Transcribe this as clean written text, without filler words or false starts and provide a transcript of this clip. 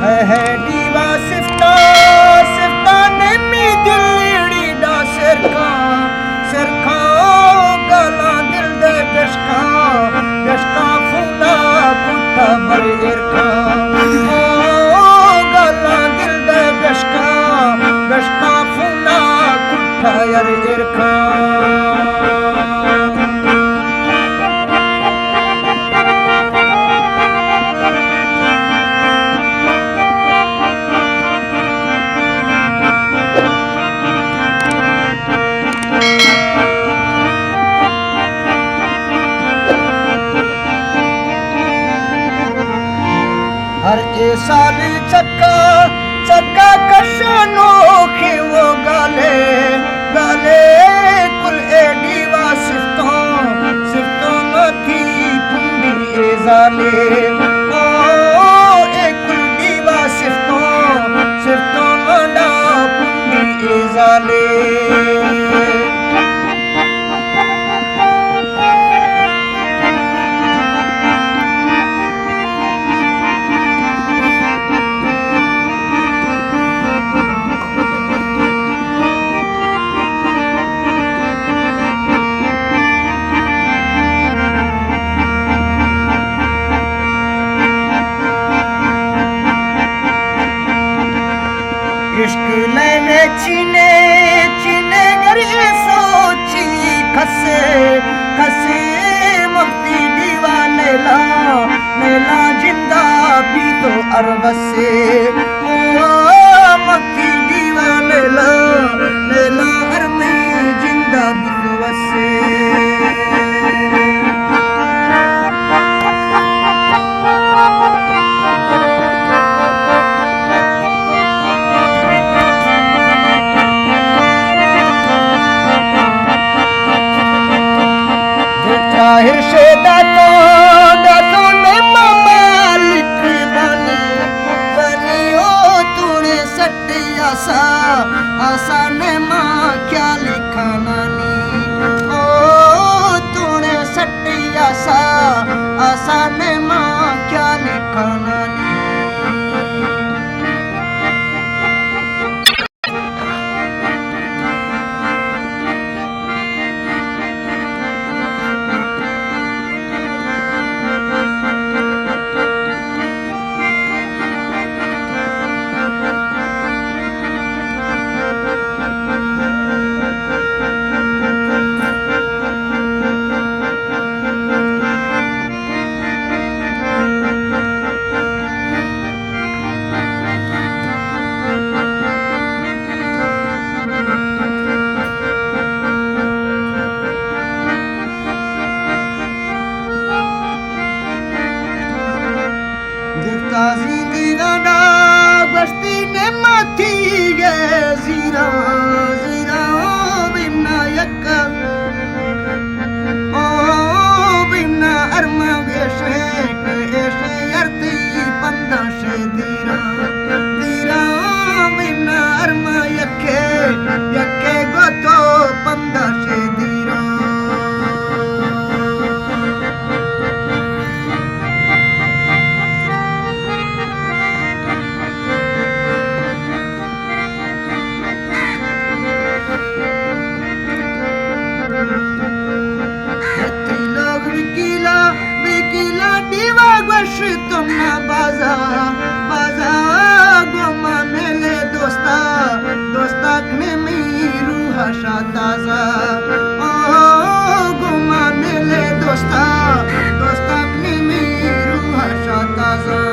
है दीवा सिफ्ता सिफ्ता ने मी दिलड़ी दा सिरखा गला दिल दे बेशका बेशका फूला कुत्ता बर इरखा गला दिल दे बेशका बेशका फूला कुत्ता यार इरखा हर ए साल चक्का चक्का कशनो खे वो गाले गाले कुल ए दीवा सिफ्तों मथी पुंडी ए जाले ओ ए कुल दीवा सिफ्तों मडा पुंडी ए जाले इश्क लेने चीने चीने गरी सोची खसे खसे मुफ्ती दीवा नैला नैला जिंदा भी तो अरबसे ओ मुफ्ती दीवा नैला नैला अरमे जिंदा भी तो वसे ताहिर से दातों ने मालिक बनी ओ तूने सट्टी आसा ने माँ क्या लिखा नानी ओ तूने सट्टी आसा ने माँ क्या लिखा नानी ज़ीरा बस्ती ने माथी गे ज़ीरा बिना यक ओ बिना अरमा ऐसे यर्ती पंदा से दीरा बिना अरमा यके गोतो पंदा से दीरा तुम ना बाजा गोमा मेले दोस्ता ने मीरू हशा ताजा ओ गोमा मेले दोस्ता ने मीरू हशा ताजा